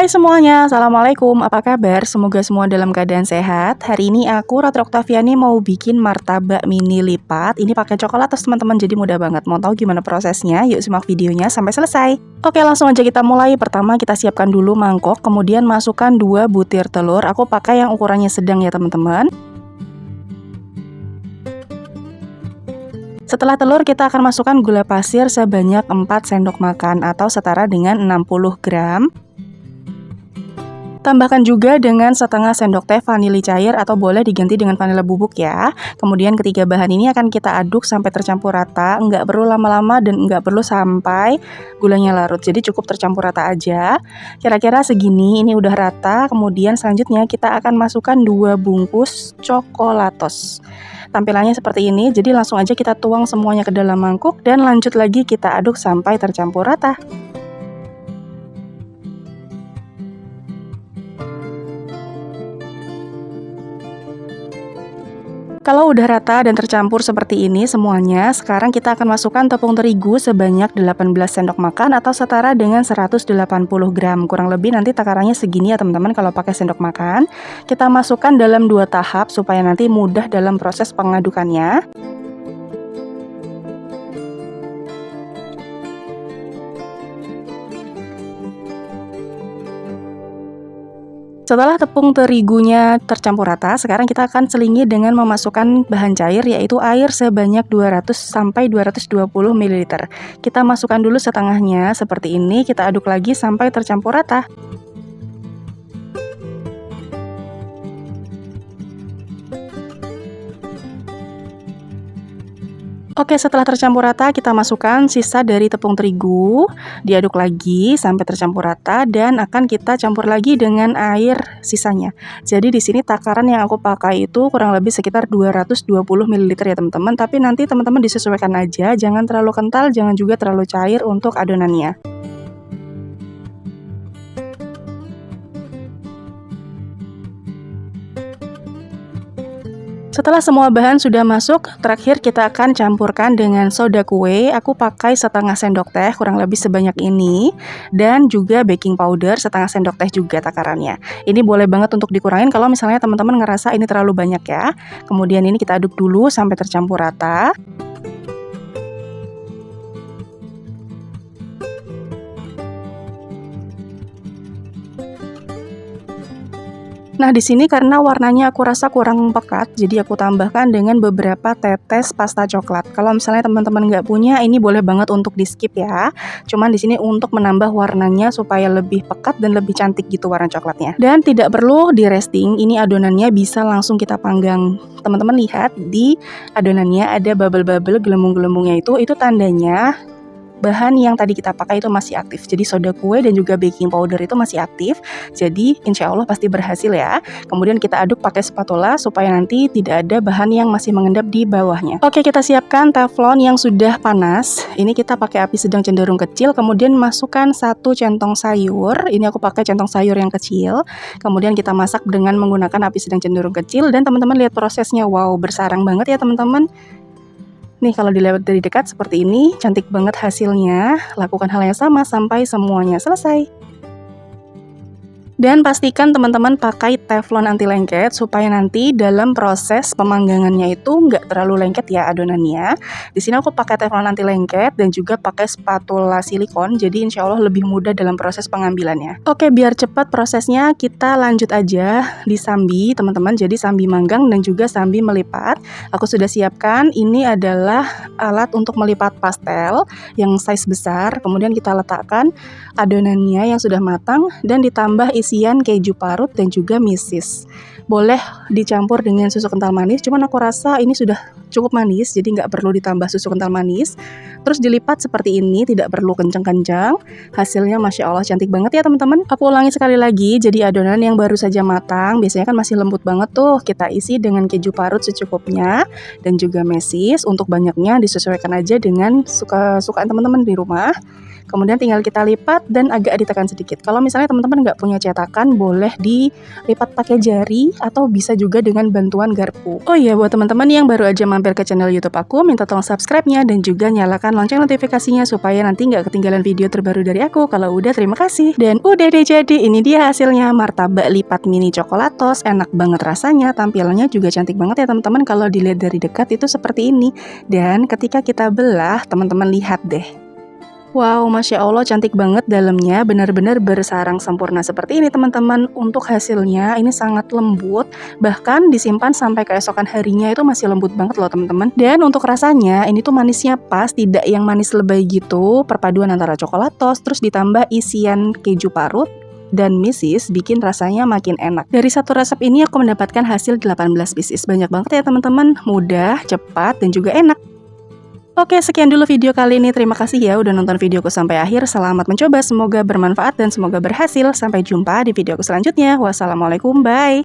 Hai semuanya, Assalamualaikum, apa kabar? Semoga semua dalam keadaan sehat. Hari ini aku, Ratri Oktaviani, mau bikin martabak mini lipat. Ini pakai coklat terus teman-teman, jadi mudah banget. Mau tahu gimana prosesnya? Yuk simak videonya sampai selesai. Oke, langsung aja kita mulai. Pertama kita siapkan dulu mangkok, kemudian masukkan 2 butir telur. Aku pakai yang ukurannya sedang ya teman-teman. Setelah telur kita akan masukkan gula pasir sebanyak 4 sendok makan atau setara dengan 60 gram. Tambahkan juga dengan setengah sendok teh vanili cair atau boleh diganti dengan vanila bubuk ya. Kemudian ketiga bahan ini akan kita aduk sampai tercampur rata, nggak perlu lama-lama dan nggak perlu sampai gulanya larut. Jadi cukup tercampur rata aja. Kira-kira segini, ini udah rata. Kemudian selanjutnya kita akan masukkan 2 bungkus coklatos. Tampilannya seperti ini, jadi langsung aja kita tuang semuanya ke dalam mangkuk dan lanjut lagi kita aduk sampai tercampur rata. Kalau udah rata dan tercampur seperti ini semuanya, sekarang kita akan masukkan tepung terigu sebanyak 18 sendok makan atau setara dengan 180 gram. Kurang lebih nanti takarannya segini ya teman-teman kalau pakai sendok makan. Kita masukkan dalam 2 tahap supaya nanti mudah dalam proses pengadukannya. Setelah tepung terigunya tercampur rata, sekarang kita akan selingi dengan memasukkan bahan cair yaitu air sebanyak 200 sampai 220 ml. Kita masukkan dulu setengahnya seperti ini, kita aduk lagi sampai tercampur rata. Oke, setelah tercampur rata kita masukkan sisa dari tepung terigu, diaduk lagi sampai tercampur rata dan akan kita campur lagi dengan air sisanya. Jadi di sini takaran yang aku pakai itu kurang lebih sekitar 220 ml ya teman-teman, tapi nanti teman-teman disesuaikan aja, jangan terlalu kental, jangan juga terlalu cair untuk adonannya. Setelah semua bahan sudah masuk, terakhir kita akan campurkan dengan soda kue. Aku pakai setengah sendok teh, kurang lebih sebanyak ini. Dan juga baking powder, setengah sendok teh juga takarannya. Ini boleh banget untuk dikurangin kalau misalnya teman-teman ngerasa ini terlalu banyak ya. Kemudian ini kita aduk dulu sampai tercampur rata. Nah, di sini karena warnanya aku rasa kurang pekat, jadi aku tambahkan dengan beberapa tetes pasta coklat. Kalau misalnya teman-teman nggak punya, ini boleh banget untuk di skip ya. Cuman di sini untuk menambah warnanya supaya lebih pekat dan lebih cantik gitu warna coklatnya. Dan tidak perlu di resting, ini adonannya bisa langsung kita panggang. Teman-teman lihat di adonannya ada bubble-bubble gelembung-gelembungnya itu tandanya bahan yang tadi kita pakai itu masih aktif. Jadi soda kue dan juga baking powder itu masih aktif. Jadi insya Allah pasti berhasil ya. Kemudian kita aduk pakai spatula supaya nanti tidak ada bahan yang masih mengendap di bawahnya. Oke, kita siapkan teflon yang sudah panas. Ini kita pakai api sedang cenderung kecil. Kemudian masukkan 1 centong sayur. Ini aku pakai centong sayur yang kecil. Kemudian kita masak dengan menggunakan api sedang cenderung kecil. Dan teman-teman lihat prosesnya. Wow, bersarang banget ya teman-teman. Nih kalau dilihat dari dekat seperti ini, cantik banget hasilnya. Lakukan hal yang sama sampai semuanya selesai. Dan pastikan teman-teman pakai teflon anti lengket supaya nanti dalam proses pemanggangannya itu nggak terlalu lengket ya adonannya. Di sini aku pakai teflon anti lengket dan juga pakai spatula silikon, jadi insya Allah lebih mudah dalam proses pengambilannya. Oke, biar cepat prosesnya kita lanjut aja di sambi teman-teman. Jadi sambi manggang dan juga sambi melipat. Aku sudah siapkan, ini adalah alat untuk melipat pastel yang size besar. Kemudian kita letakkan adonannya yang sudah matang dan ditambah isian keju parut dan juga mesis. Boleh dicampur dengan susu kental manis, cuman aku rasa ini sudah cukup manis, jadi nggak perlu ditambah susu kental manis. Terus dilipat seperti ini, tidak perlu kencang-kencang. Hasilnya Masya Allah cantik banget ya teman-teman. Aku ulangi sekali lagi, jadi adonan yang baru saja matang, biasanya kan masih lembut banget tuh. Kita isi dengan keju parut secukupnya dan juga mesis. Untuk banyaknya disesuaikan aja dengan sukaan teman-teman di rumah. Kemudian tinggal kita lipat dan agak ditekan sedikit. Kalau misalnya teman-teman nggak punya cetakan, boleh dilipat pakai jari atau bisa juga dengan bantuan garpu. Oh iya, buat teman-teman yang baru aja mampir ke channel YouTube aku, minta tolong subscribe-nya dan juga nyalakan lonceng notifikasinya supaya nanti nggak ketinggalan video terbaru dari aku. Kalau udah, terima kasih. Dan udah deh, jadi ini dia hasilnya martabak lipat mini coklatos. Enak banget rasanya, tampilannya juga cantik banget ya teman-teman. Kalau dilihat dari dekat itu seperti ini. Dan ketika kita belah, teman-teman lihat deh. Wow, Masya Allah cantik banget dalamnya, benar-benar bersarang sempurna seperti ini teman-teman. Untuk hasilnya ini sangat lembut, bahkan disimpan sampai keesokan harinya itu masih lembut banget loh teman-teman. Dan untuk rasanya ini tuh manisnya pas, tidak yang manis lebay gitu, perpaduan antara coklatos terus ditambah isian keju parut dan meses bikin rasanya makin enak. Dari satu resep ini aku mendapatkan hasil 18 pieces. Banyak banget ya teman-teman, mudah, cepat, dan juga enak. Oke, sekian dulu video kali ini. Terima kasih ya udah nonton videoku sampai akhir. Selamat mencoba, semoga bermanfaat dan semoga berhasil. Sampai jumpa di videoku selanjutnya. Wassalamualaikum, bye.